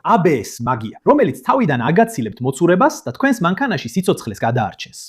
ABS მაგია, რომელიც თავიდან აგაცილებთ მოცურებას და თქვენს მანქანაში სიცოცხლეს გადაარჩენს.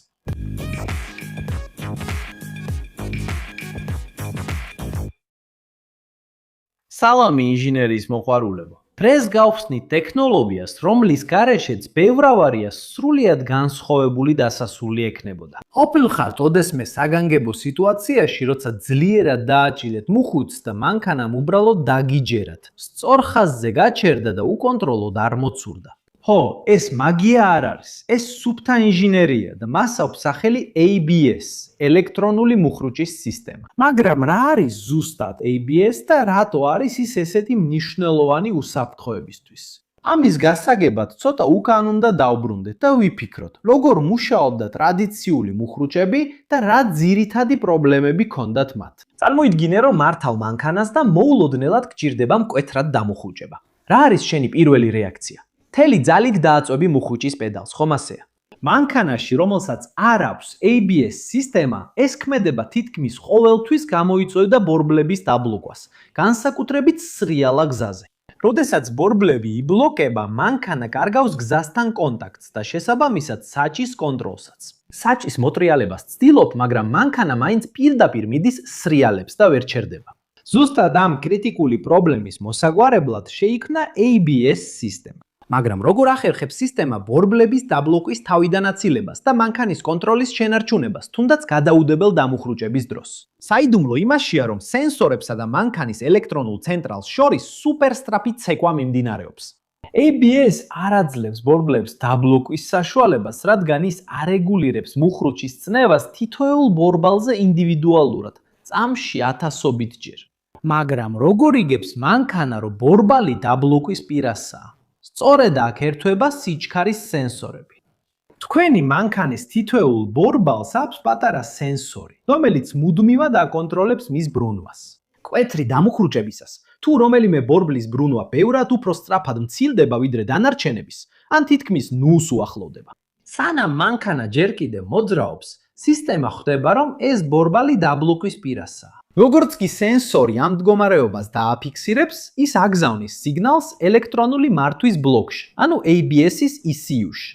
სალამი ინჟინერიის მოყვარულებო. დღეს გავხსნით ტექნოლოგიას, რომლის გარეშეც ბევრავარია სრულიად განსხვავებული დასასრული ექნებოდა. ყოფილხართ ოდესმე საგანგებო სიტუაციაში, როცა ძლიერად დააჭილეთ მუხუცს და მანქანამ უბრალოდ დაგიჯერათ. სწორ ხაზზე გაჩერდა და უკონტროლოდ არ მოცურდა. ხო, ეს მაგია არ არის. ეს სუფთა ინჟინერია და მას აქვს სახელი ABS, ელექტრონული მუხრუჭის სისტემა. მაგრამ რა არის ზუსტად ABS და რატო არის ის ესეთი მნიშვნელოვანი უსაფრთხოებისთვის? ამის გასაგებად ცოტა უკან უნდა დავბრუნდეთ და ვიფიქროთ, როგორ მუშაობდა ტრადიციული მუხრუჭები და რა ძირითადი პრობლემები ჰქონდათ მათ. წარმოიდგინე, რომ მართავ მანქანას და მოულოდნელად გჭირდება მკვეთრად დამუხრუჭება. რა არის შენი პირველი რეაქცია? მთელი ძალით დააწვევი მუხრუჭის პედალს, ხომ ასეა? მანქანაში, რომელსაც არ აქვს ABS სისტემა, ეს ქმედება თითქმის ყოველთვის გამოიწვევდა ბორბლების დაბლოკვას, განსაკუთრებით სრიალა გზაზე. როდესაც ბორბლები იბლოკება, მანქანა კარგავს გზასთან კონტაქტს და შესაბამისად საჭის კონტროლსაც. საჭის მოტრიალებას ცდილობ, მაგრამ მანქანა მაინც პირდაპირ მიდის სრიალებს და ვერ ჩერდება. ზუსტად ამ კრიტიკული პრობლემის მოსაგვარებლად შეიქმნა ABS სისტემა. მაგრამ როგორ ახერხებს სისტემა ბორბლების დაბლოკვის თავიდანაცილებას და მანქანის კონტროლის შენარჩუნებას, თუნდაც გადაუდებელ დამუხრუჭების დროს? საიდუმლო იმაშია, რომ სენსორებსა და მანქანის ელექტრონულ ცენტრალს შორის სუპერსტრაფი ცეკვა მიმდინარეობს. ABS არ აძლევს ბორბლებს დაბლოკვის საშუალებას, რადგან ის არეგულირებს მუხრუჭის წნევას თითოეულ ბორბალზე ინდივიდუალურად, წამში 1000-ობით ჯერ. მაგრამ როგორ იგებს მანქანა, რომ ბორბალი დაბლოკვის პირასაა? სწორედ აქ ერთვება სიჩქარის სენსორები. თქვენი მანქანის თითოეულ ბორბალს აქვს პატარა სენსორი, რომელიც მუდმივად აკონტროლებს მის ბრუნვას. მკვეთრი დამუხრუჭებისას, თუ რომელიმე ბორბლის ბრუნვა ბევრად უფრო სწრაფად მცილდება ვიდრე დანარჩენების, ან თითქმის ნულს უახლოვდება. სანამ მანქანა ჯერ კიდევ მოძრაობს, სისტემა ხვდება, რომ ეს ბორბალი დაბლოკვის პირასაა. როგორც კი სენსორი ამ მდგომარეობას დააფიქსირებს, ის აგზავნის სიგნალს ელექტრონული მართვის ბლოკში, ანუ ABS-ის ECU-ში,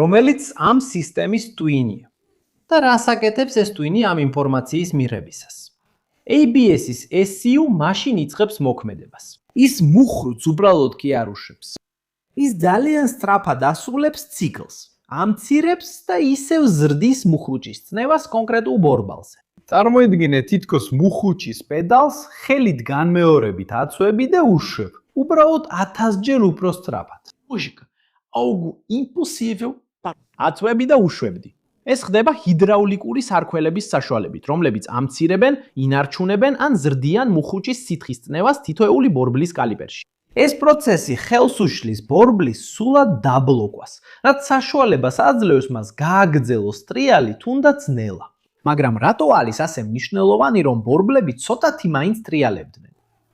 რომელიც ამ სისტემის ტვინია. და რას აკეთებს ეს ტვინი ამ ინფორმაციის მიღებისას? ABS-ის ECU მაშინ იწყებს მოქმედებას. ის მუხრუჭს უბრალოდ კი არ უშვებს. ის ძალიან სწრაფად ასრულებს ციკლს, ამცირებს და ისევ ზრდის მუხრუჭის წნევას კონკრეტულ ბორბალზე. წარმოიდგინე თითქოს მუხრუჭის პედალს ხელით განმეორებით აცვები და უშვებ, უბრალოდ 1000 ჯერ უფრო სწრაფად. მუსიკა, აუგუ იმპულსივი აცვები და უშვებდი. ეს ხდება ჰიდრაულიკური სარქველების საშუალებით, რომლებიც ამცირებენ, ინარჩუნებენ ან ზრდიან მუხრუჭის სითხის წნევას თითოეული ბორბლის კალიბერში. ეს პროცესი ხელს უშლის ბორბლის სულად დაბლოკვას, რაც საშუალებას აძლევს მას გააგრძელოს ტრიალი თუნდაც ნელა. მაგრამ რატო არის ასე მნიშვნელოვანი, რომ ბორბლები ცოტათი მაინც ტრიალებდნენ?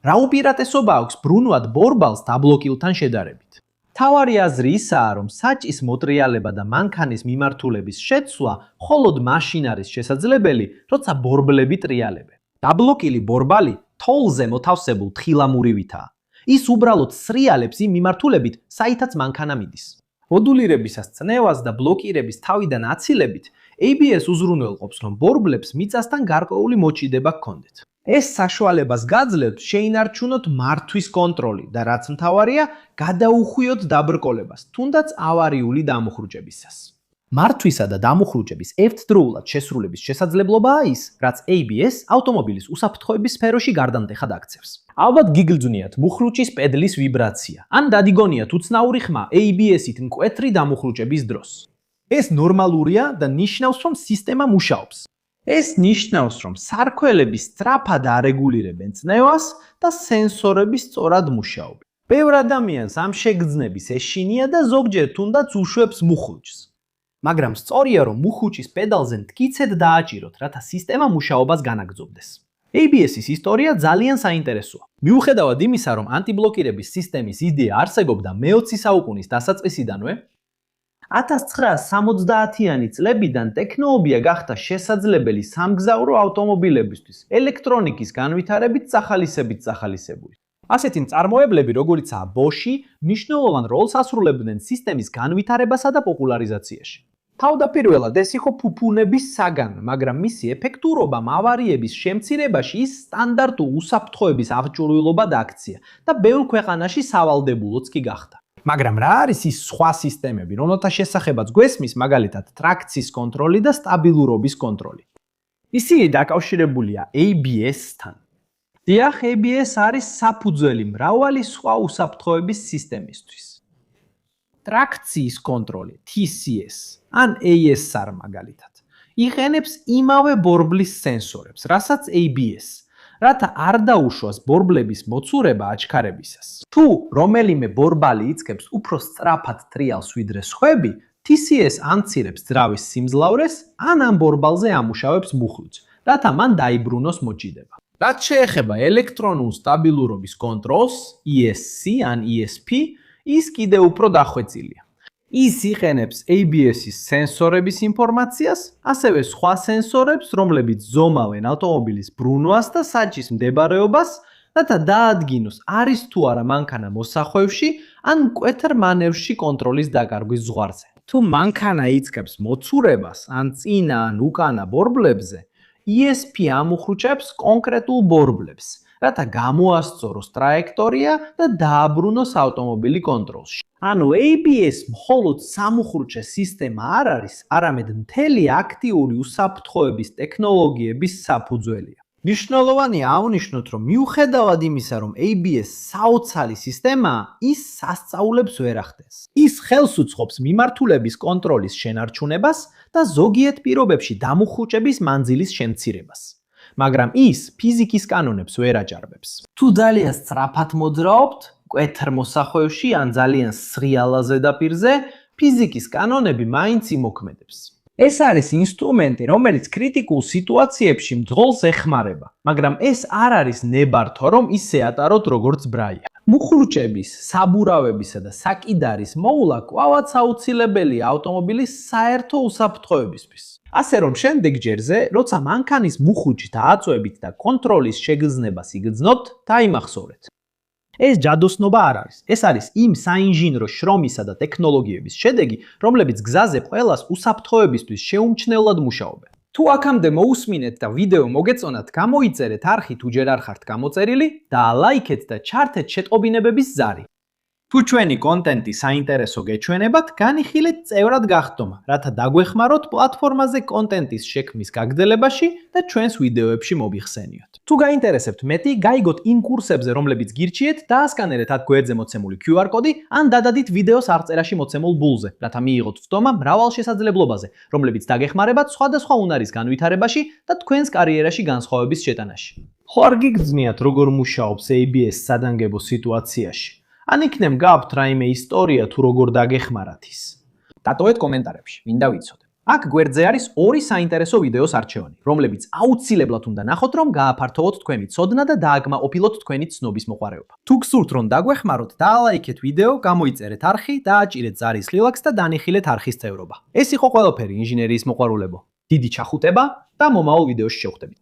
რა უპირატესობა აქვს ბრუნვად ბორბალს დაბლოკილთან შედარებით? თავარი აზრი ისაა, რომ საჭის მოტრიალება და მანქანის მიმართულების შეცვლა მხოლოდ მაშინ არის შესაძლებელი, როცა ბორბლები ტრიალებენ. დაბლოკილი ბორბალი თოვლზე მოთავსებულ თხილამურივითაა. ის უბრალოდ სრიალებს იმ მიმართულებით, საითაც მანქანა მიდის. მოდულირებისას წნევას და ბლოკირების თავიდან აცილებით, ABS უზრუნველყოფს, რომ ბორბლებს მიწასთან გარკვეული მოჭიდება ჰქონდეთ. ეს საშუალებას გაძლევთ შეინარჩუნოთ მართვის კონტროლი და რაც მთავარია, გადაუხვიოთ დაბრკოლებას, თუნდაც ავარიული დამუხრუჭებისას. მართვისა და დამუხრუჭების ერთდროულად შესრულების შესაძლებლობაა ის, რაც ABS ავტომობილის უსაფრთხოების სფეროში გარდამტეხად აქცევს. ალბათ გიგრძნიათ მუხრუჭის პედლის ვიბრაცია, ან დადიგონიათ უცნაური ხმა ABS-ით მკვეთრი დამუხრუჭების დროს. ეს ნორმალურია და ნიშნავს, რომ სისტემა მუშაობს. ეს ნიშნავს, რომ სარქველები სწრაფად არეგულირებენ წნევას და სენსორები სწორად მუშაობენ. ბევრ ადამიანს ამ შეგრძნების ეშინია და ზოგჯერ თუნდაც უშვებს მუხრუჭს. მაგრამ სწორია, რომ მუხრუჭის პედალზე მტკიცედ დააჭიროთ, რათა სისტემა მუშაობას განაგრძობდეს. ABS-ის ისტორია ძალიან საინტერესოა. მიუხედავად იმისა, რომ ანტიბლოკირების სისტემის იდეა არსებობდა მე-20 საუკუნის დასაწყისიდანვე, 1970-იანი წლებიდან ტექნოლოგია გახდა შესაძლებელი სამგზავრო ავტომობილებისთვის ელექტრონიკის განვითარებით სახალისებით სახალისებული. ასეთი მწარმოებლები, როგორიცაა Bosch, მნიშვნელოვან როლს ასრულებდნენ სისტემის განვითარებასა და პოპულარიზაციაში. თავდაპირველად ეს იყო ფუფუნების საგანი, მაგრამ მისი ეფექტურობამ ავარიების შემცირებაში ის სტანდარტულ უსაფრთხოების აღჭურვილობად აქცია და ბევრ ქვეყანაში სავალდებულოც კი გახდა. მაგრამ რა არის ის სხვა სისტემები, რომელთა შესახებაც გვესმის, მაგალითად, ტრაქციის კონტროლი და სტაბილურობის კონტროლი? ისინი დაკავშირებულია ABS-თან. დიახ, ABS არის საფუძველი მრავალი სხვა უსაფრთხოების სისტემისთვის. ტრაქციის კონტროლი, TCS, ან ASR მაგალითად, იყენებს იმავე ბორბლის სენსორებს, რასაც ABS, რათა არ დაუშვას ბორბლების მოცურება აჩქარებისას. თუ რომელიმე ბორბალი იწყებს უფრო სწრაფად ტრიალს ვიდრე სხვები, TCS ანცირებს ძრავის სიმძლავრეს, ან ამ ბორბალზე ამუშავებს მუხლუძს, რათა მან დაიბრუნოს მოჭიდება. რაც შეეხება ელექტრონულ სტაბილურობის კონტროლს, ESC ან ESP, ის კიდევ უფრო დახვეწილია. ის იყენებს ABS-ის სენსორების ინფორმაციას, ასევე სხვა სენსორებს, რომლებიც ზომავენ ავტომობილის ბრუნვას და საჭის მდებარეობას, რათა დაადგინოს არის თუ არა მანქანა მოსახვევში ან მკვეთრ მანევრში კონტროლის დაკარგვის ზღვარზე. თუ მანქანა იწყებს მოცურებას ან წინა ან უკანა ბორბლებზე, ESP ამუხრუჭებს კონკრეტულ ბორბლებს, რათა გამოასწოროს ტრაექტორია და დააბრუნოს ავტომობილი კონტროლში. ანუ ABS მხოლოდ სამუხრუჭე სისტემა არ არის, არამედ მთელი აქტიური უსაფრთხოების ტექნოლოგიების საფუძველია. მნიშვნელოვანია აღნიშნოთ, რომ მიუხედავად იმისა, რომ ABS საოცარი სისტემაა, ის სასწაულებს ვერ ახდენს. ის ხელს უწყობს მიმართულების კონტროლის შენარჩუნებას და ზოგიერთ პირობებში დამუხრუჭების მანძილის შემცირებას. მაგრამ ის ფიზიკის კანონებს ვერ აჭარბებს. თუ ძალიან სწრაფად მოძრაობთ, მკვეთრ მოსახვევში ან ძალიან სრიალა ზედაპირზე, ფიზიკის კანონები მაინც იმოქმედებს. ეს არის ინსტრუმენტი, რომელიც კრიტიკულ სიტუაციებში მძღოლს ეხმარება, მაგრამ ეს არ არის ნებართვა, რომ ისე ატაროთ, როგორც ბრაია. მუხრუჭების, საბურავებისა და საკიდარის მოულა კვლავაც აუცილებელია ავტომობილის საერთო უსაფრთხოებისთვის. ასე რომ შემდეგ ჯერზე, როცა მანქანის მუხრუჭი დააწვევით და კონტროლის შეგრძნებას იგრძნობთ, დაიმახსოვრეთ. ეს ჯადოსნობა არ არის. ეს არის იმ საინჟინრო შრომისა და ტექნოლოგიების შედეგი, რომლებიც გზაზე ყველას უსაფრთხოებისთვის შეუმჩნევლად მუშაობენ. თუ აქამდე მოусმინეთ და ვიდეო მოგეწონათ, გამოიწერეთ არხი თუ ჯერ არ ხართ გამოწერილი და ლაიქეთ და ჩართეთ შეტყობინებების ზარი. თუ ჩვენი კონტენტი საინტერესო გეჩვენებათ, განიხილეთ წევრად გახდომა, რათა დაგვეხმაროთ პლატფორმაზე კონტენტის შექმნის გაგრძელებაში და ჩვენს ვიდეოებში მომიხსენიოთ. თუ გაინტერესებთ მეტი, გაიგოთ იმ კურსებზე, რომლებიც გირჩიეთ, დაასკანერეთ აქ გვერდზე მოცემული QR კოდი ან დადადით ვიდეოს აღწერაში მოცემულ ბულზე, რათა მიიღოთ ვთომა მრავალ შესაძლებლობაზე, რომლებიც დაგეხმარებათ სხვადასხვა უნარის განვითარებაში და თქვენს კარიერაში განსხვავების შეტანაში. ხო არ გიგრძნიათ, როგორ მუშაობს ABS სადანგებო სიტუაციაში? ან იქნებ გაქვთ რაიმე ისტორია თუ როგორ დაგეხმარათ ის? დატოვეთ კომენტარებში, მინდა ვიცოდე. აქ გვერდზე არის ორი საინტერესო ვიდეოს არჩევანი, რომლებიც აუცილებლად უნდა ნახოთ, რომ გააფართოვოთ თქვენი ცოდნა და დააგმაყოფილოთ თქვენი ცნობის მოყვარეობა. თუ გსურთ, რომ დაგვეხმაროთ, დაალაიქეთ ვიდეო, გამოიწერეთ არხი, დააჭირეთ ზარის ლილაკს და დანიხილეთ არხის წევრობა. ეს იყო ყველაფერი ინჟინერიის მოყვარულებო. დიდი ჩახუტება და მომავალ ვიდეოში შევხვდებით.